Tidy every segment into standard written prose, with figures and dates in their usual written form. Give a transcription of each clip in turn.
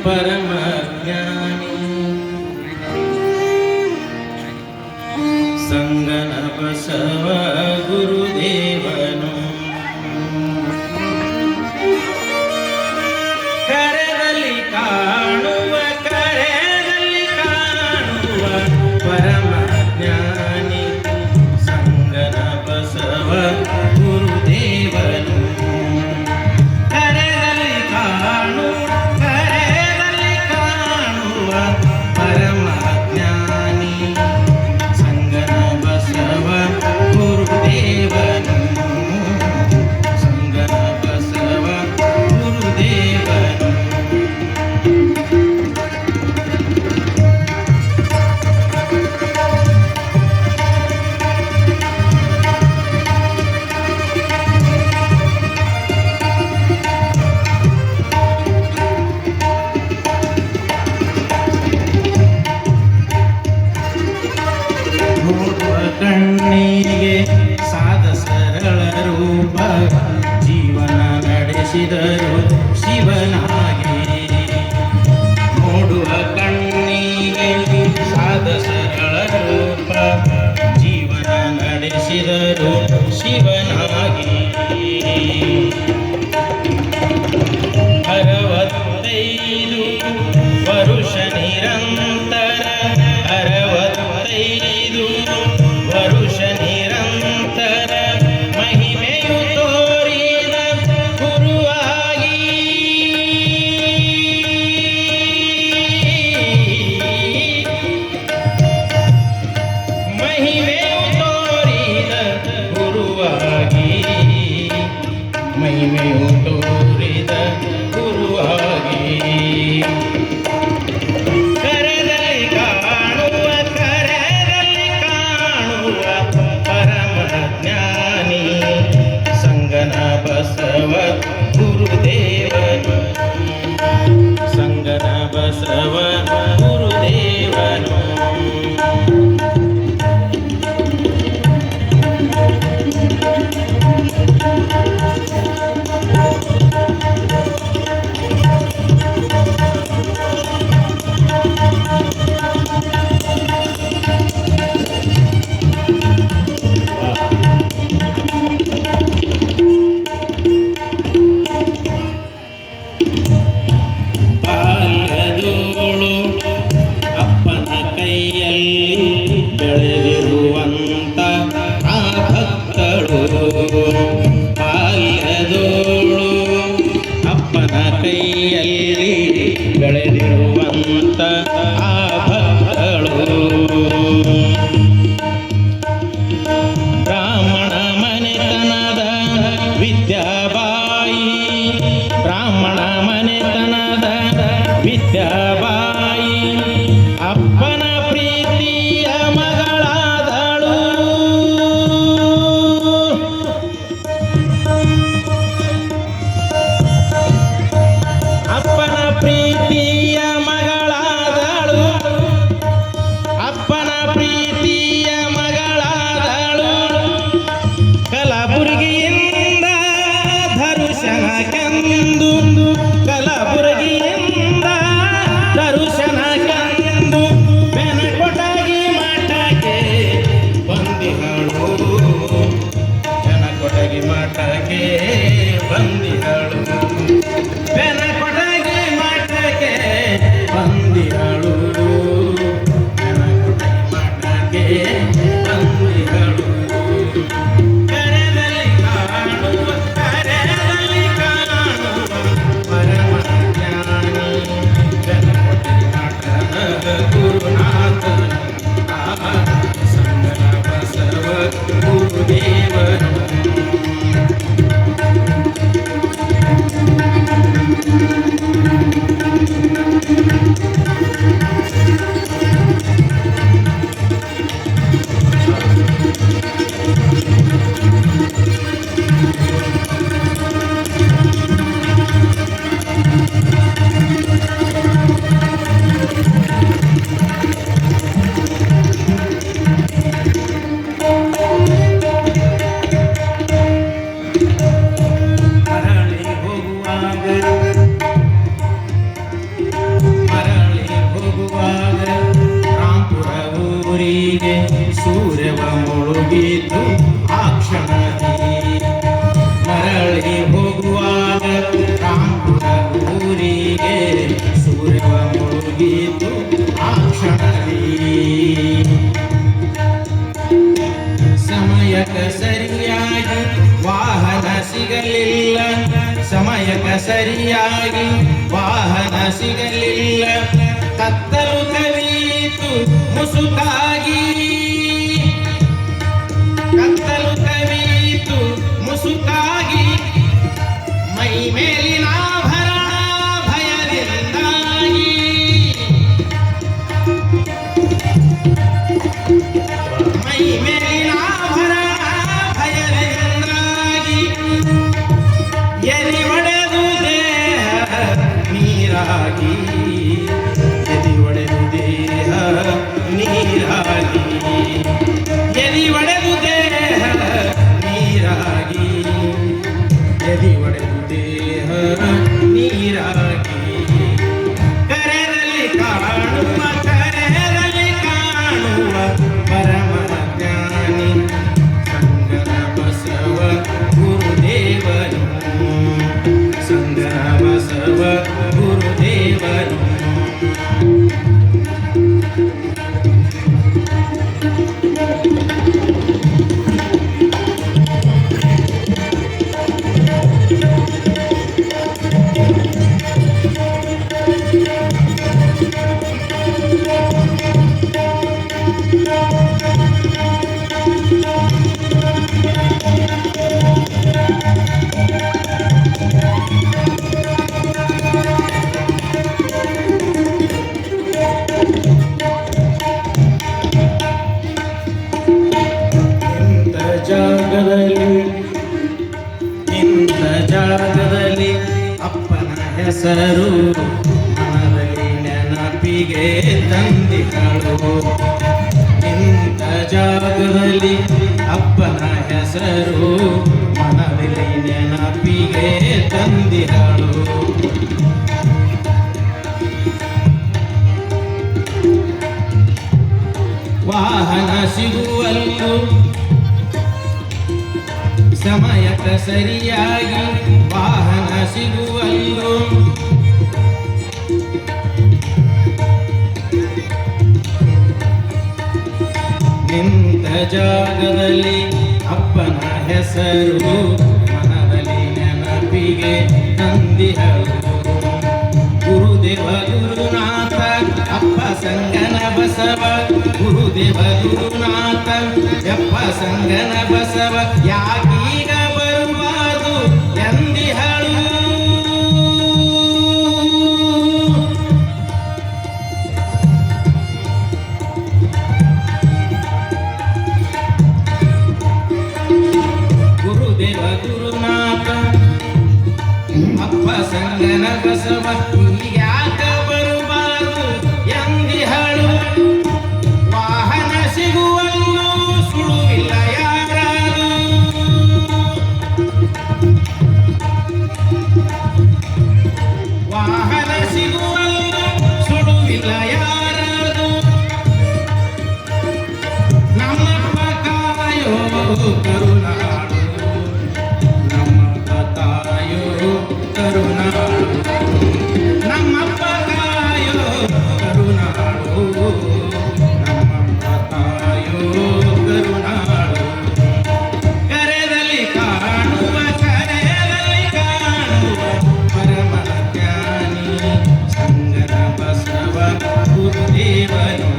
ಪರಮ ಜ್ಞಾನಿ ಸಂಗನ ಬಸವ ಗುರುದೇವನು ಕರೆದಲ್ಲಿ ಕಾಣುವ ಪರಮ ಜ್ಞಾನಿ ಸಂಗನ ಬಸವ ಗುರುದೇವನು ಕಣ್ಣಿಗೆ ಸಾದ ಸರಳ ರೂಪ ಜೀವನ ನಡೆಸಿದರು ಶಿವನಾಗಿ ನೋಡುವ ಕಣ್ಣಿಗೆ ಸಾದ ಸರಳ ರೂಪ ಜೀವನ ನಡೆಸಿದರು ಶಿವನಾಗಿ 65 ವರುಷ ನಿರಂತರ 65 ವರುಷ ನಿರಂತರ ಮಹಿಮೆಯು ತೋರಿದ ಗುರುವಾಗಿ ಮಹಿಮೆಯು ತೋರಿದ ಗುರುವಾಗಿ ಮಹಿಮೆಯು ತೋರಿದ ಗುರುವಾಗಿ ಬಸವ ಗುರುದೇವನು ಸಂಗನ ಬಸವ ಗುರುದೇವನು ಬೆಳೆದಿರುವಂತ ಆ ಭಕ್ತಳು ಬಾಲ್ಯದೋಳು ಅಪ್ಪನ ಕೈಯಲ್ಲಿ ಬೆಳೆದಿರುವಂತ ಆ ಭಕ್ತಳು ಬ್ರಾಹ್ಮಣ ಮನೆತನದ ವಿದ್ಯಾಬಾಯಿ ಬ್ರಾಹ್ಮಣ ಮನೆತನದ ವಿದ್ಯಾಬಾಯಿ ಅಪ್ಪನ ಪ್ರೀತಿಯ ಮಗಳಾದಳು ಅಪ್ಪನ ಪ್ರೀತಿಯ ಮಗಳಾದಳು ಅಪ್ಪನ ಪ್ರೀತಿಯ ಮಗಳಾದಳು ಕಲಬುರಗಿಯಿಂದ ದರ್ಶನಕ್ಕೆಂದು ಕಲಬುರಗಿಯಿಂದ ದರ್ಶನಕ್ಕೆಂದು ಬೆನಕೊಟಗಿ ಮಠಕ್ಕೆ ಬಂದಿಹಳು ಬೆನಕೊಟಗಿ ಮಠಕ್ಕೆ ಬಂದಿಹಳು ಬೆನಕೊಟಗಿ ಮಠಕ್ಕೆ ಬಂದಿಹಳು ಬೆನಕೊಟಗಿ ಮಠಕ್ಕೆ ಬಂದಿಹಳು ಕರೆದಲ್ಲಿ ಕಾಣುವ ಪರಮ ಜ್ಞಾನಿ ಬೆನಕೊಟಗಿ ಮಠದ ಗುರುನಾಥನ ಸಂಗನ ಬಸವ ಗುರುದೇವನು ಸಿಗಲಿಲ್ಲ ಸಮಯಕ್ಕೆ ಸರಿಯಾಗಿ ವಾಹನ ಸಿಗಲಿಲ್ಲ ಕತ್ತಲು ಕವಿಯಿತು ಮುಸುಕಾಗಿ ಕತ್ತಲು ಕವಿಯಿತು ಮುಸುಕಾಗಿ ಮೈ ಮೇಲಿನ ಆಭರಣ ಭಯದಿಂದಾಗಿ ಮೈ ಮೇಲಿನ ಆಭರಣ ಭಯದಿಂದಾಗಿ ಎದಿ ಒಡೆದು ದೇಹ ನೀರಾಗಿ ಎದಿ ಒಡೆದು ದೇಹ ನೀರಾಗಿ ಎದಿ ಒಡೆದು ದೇಹ ನೀರಾಗಿ ಎದಿ ಒಡೆದು ದೇಹ ನೀರಾಗಿ ಕರೆದಲ್ಲಿ ಕಾಣುವ ಕರೆದಲ್ಲಿ ಕಾಣುವ ಪರಮ ಜ್ಞಾನಿ ಸಂಗನ ಬಸವ ಗುರುದೇವನು ಸಂಗನ ಬಸವ ಗುರುದೇವನು ಇಂಥ ಜಾಗದಲ್ಲಿ ಅಪ್ಪನ ಹೆಸರು ಮನದಲ್ಲಿ ನೆನಪಿಗೆ ತಂದಿಗಳು ಇಂಥ ಜಾಗದಲ್ಲಿ ಅಪ್ಪನ ಹೆಸರು ಮನದಲ್ಲಿ ನೆನಪಿಗೆ ತಂದಿಗಳು ವಾಹನ ಸಿಗುವಲ್ಲೂ ಸಮಯಕ್ಕೆ ಸರಿಯಾಗಿ ವಾಹನ ಸಿಗುವಲ್ಲೂ ನಿಂತ ಜಾಗದಲ್ಲಿ ಅಪ್ಪನ ಹೆಸರು ಮನದಲ್ಲಿ ನೆನಪಿಗೆ ತಂದಿಹಳು ಗುರುದೇವ ಗುರುನಾಥ ಅಪ್ಪ ಸಂಗನ ಬಸವ ಗುರುದೇವ ಗುರುನಾಥ ಯಪ್ಪ ಸಂಗನ ಬಸವ ಯಾಕೀಗ ಬರುವುದು ಎಂದಿಹಳು ಗುರುದೇವ ಗುರುನಾಥ ಅಪ್ಪ ಸಂಗನ ಬಸವ ಯಾಕ ಬರುಬಾರದು ಎಂದಿಹಳು ವಾಹನ ಸಿಗುವಲ್ಲೂ ಸುಳುವಿಲ್ಲ ಯಾರಾರು ವಾಹನ ಸಿಗುವಲ್ಲೂ ಸುಳುವಿಲ್ಲ ಯಾರಾರು ನಮ್ಮಪ್ಪ ಕಾಯೋ ಕರುನಾಡು ನಮ್ಮಪ್ಪ ತಾಯೋ ಕರುನಾಡು ನಮ್ಮಪ್ಪ ಕಾಯೋ ಕರುನಾಡು ನಮ್ಮಪ್ಪ ತಾಯೋ ಕರುನಾಡು ಕರೆದಲ್ಲಿ ಕಾಣುವ ಕರೆಯಲ್ಲಿ ಕಾಣುವ ಪರಮ ಜ್ಞಾನಿ ಸಂಗನ ಬಸವ ಗುರುದೇವನು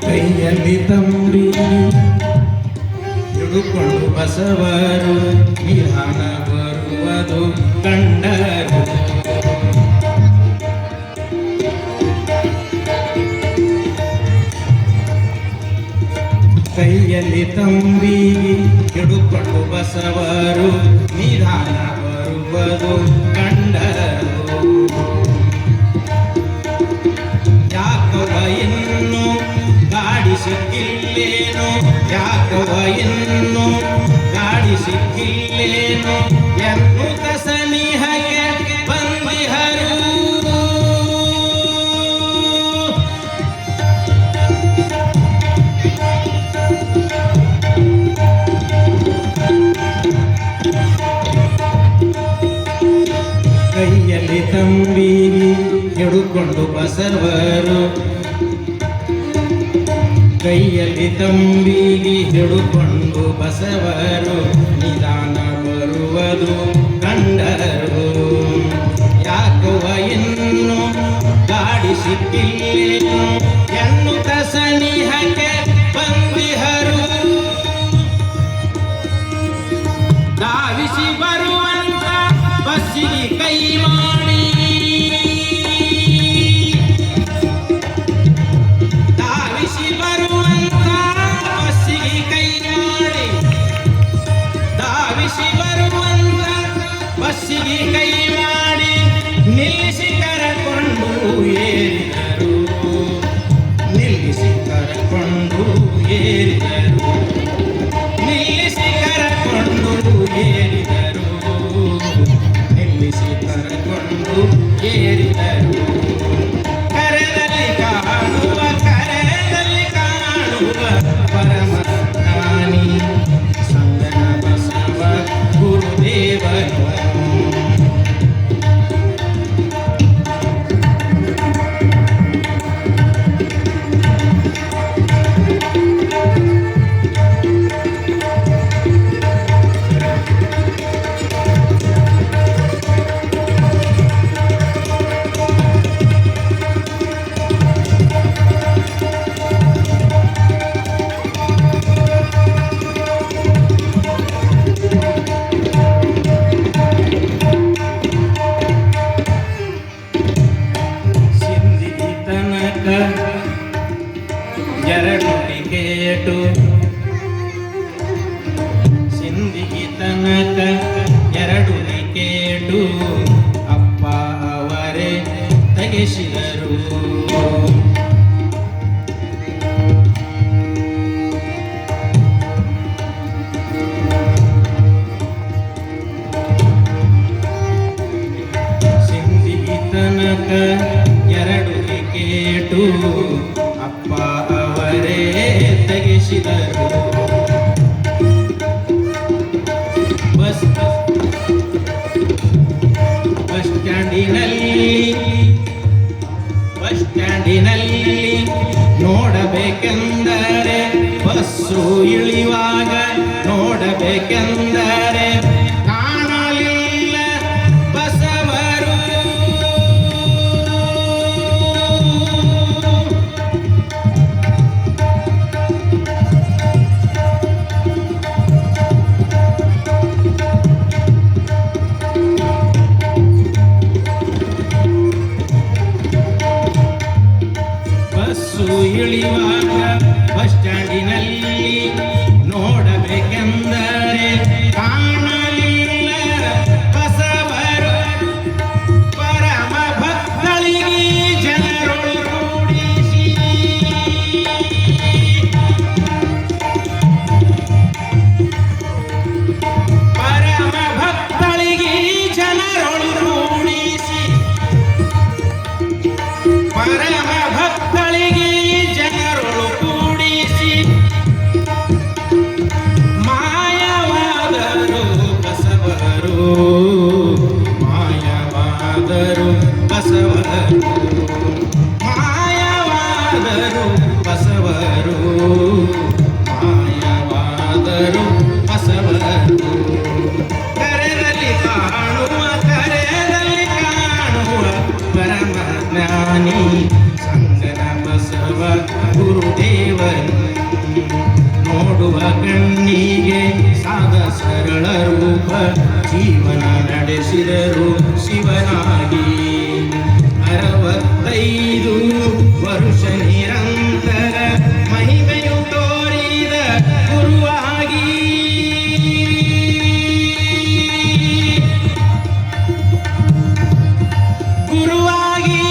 ಕೈಯಲ್ಲಿ ತಂಬಿ ಹಿಡುಕೊಂಡು ಬಸವರು ನಿಧಾನ ಬರುವುದು ಕಂಡರು ಕೈಯಲ್ಲಿ ತಂಬಿ ಹಿಡುಕೊಂಡು ಬಸವರು ನಿಧಾನ ಬರುವುದು ಕಂಡರು ಯಾಕವ ಇನ್ನು ಗಾಡಿ ಸಿಕ್ಕಿಲ್ಲೇನೋ ಯಾಕವ ಇನ್ನು ಸಿಕ್ಕಿಲ್ಲೇನು ಎನ್ನುತ್ತ ಸನಿಹಗೆ ಬಂದಿಹರು. ಕೈಯಲ್ಲಿ ತಂಬಿ ಹಿಡುಕೊಂಡು ಬಸವರು, ಕೈಯಲ್ಲಿ ತಂಬಿಗೆ ಹಿಡುಕೊಂಡು ಬಸವರು ನಿಧಾನ ಬರುವುದು ಕಂಡರು. ಯಾಕುವ ಇನ್ನು ಗಾಡಿ ಸಿಕ್ಕಿಲ್ಲೇನು ಎನ್ನುತ್ತ ಸನಿಹಕ್ಕೆ ಬಂದಿಹರು. ಧಾವಿಸಿ ಬರುವಂತ ಬಸ್ಸಿಗೆ ಕೈ ಮಾಡಿ, ಧಾವಿಸಿ ಬರುವಂತ ಬಸ್ಸಿಗೆ ಕೈ ಮಾಡಿ, ಧಾವಿಸಿ ಬರುವಂತ ಬಸ್ಸಿಗೆ ಕೈ ಮಾಡಿ ನಿಲ್ಲಿಸಿ ಕರಕೊಂಡು ಏರಿದರು, ನಿಲ್ಲಿಸಿ ಕರಕೊಂಡು ಏರಿದರು, ನಿಲ್ಲಿಸಿ ಕರಕೊಂಡು ಏರಿದರು, ನಿಲ್ಲಿಸಿ ಕರಕೊಂಡು ಏರಿದರು. ಕರೆದಲ್ಲಿ ಕಾಣುವ, ಕರೆದಲ್ಲಿ ಕಾಣುವ ಪರಮ ಜ್ಞಾನಿ ಸಂಗನ ಬಸವ ಗುರುದೇವರು. ಎರಡು ಟಿಕೆಟು ಸಿಂಧಿಗೆ ತನಕ ಎರಡು ಟಿಕೆಟು ಅಪ್ಪ ಅವರೇ ತೆಗೆಸಿದರು. ಸಿಂಧಿಗೆ ತನಕ ಎರಡು ಟಿಕೆಟು ಅಪ್ಪ ಅವರೇ ತೆಗೆಸಿದರು. ಬಸ್ ಸ್ಟ್ಯಾಂಡಿನಲ್ಲಿ ನೋಡಬೇಕೆಂದರೆ, ಬಸ್ಸು ಇಳಿಯುವಾಗ ನೋಡಬೇಕೆಂದರೆ ಕಾಣಲಿಲ್ಲ ಬಸವರು. ಬಸ್ಸು ಇಳಿಯುವಾಗ ಬಸ್ ಸ್ಟ್ಯಾಂಡಿನಲ್ಲಿ ನೋಡಬೇಕೆಂದರೆ ಕಾಣಲಿಲ್ಲ ಬಸವರು. ಪರಮ ಭಕ್ತಳಿಗೆ ಜನರೊಳು ಕೂಡಿಸಿ, ಪರಮ ಭಕ್ತಳಿಗೆ ಜನರೊಳು ಕೂಡಿಸಿ, ಪರಮ ಭಕ್ತಳಿಗೆ ಜನರೊಳು ಕೂಡಿಸಿ ಮಾಯವಾದರು ಬಸವರು, ಮಾಯವಾದರು ಬಸವರು, ಮಾಯವಾದರು ಬಸವರು, ಮಾಯವಾದರು ಬಸವರು. ಕರೆದಲ್ಲಿ ಕಾಣುವ, ಕರೆದಲ್ಲಿ ಕಾಣುವ ಪರಮ ಜ್ಞಾನಿ ಸಂಗನ ಬಸವ ಗುರುದೇವರು. ನೋಡುವ ಕಣ್ಣಿಗೆ ಸಾದ ಸರಳ ರೂಪ, ಜೀವನ ನಡೆಸಿದರು ಶಿವನಾಗಿ. 65 ವರುಷ ನಿರಂತರ ಮಹಿಮೆಯು ತೋರಿದ ಗುರುವಾಗಿ. ಗುರುವಾಗಿ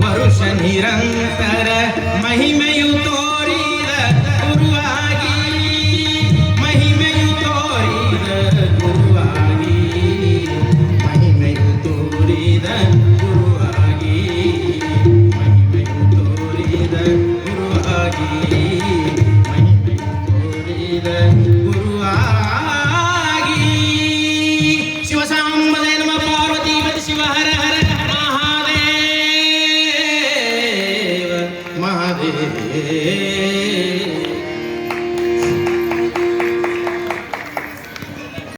ವರುಷ ನಿರಂತರ ಮಹಿಮೆಯು ತೋರಿದ ಗುರುವಾಗಿ ಮಹಿಮೆಯು ತೋರಿದ ಗುರುವಾಗಿ ಮಹಿಮೆಯು ತೋರಿದ ಗುರುವಾಗಿ ಮಹಿಮೆಯು ತೋರಿದ ಗುರುವಾಗಿ ಮಹಿಮೆಯು ತೋರಿದ ಗುರುವಾಗಿ ಶಿವಸಾಂಬದೇ ನಮ ಪಾರ್ವತಿ ಶಿವಹರ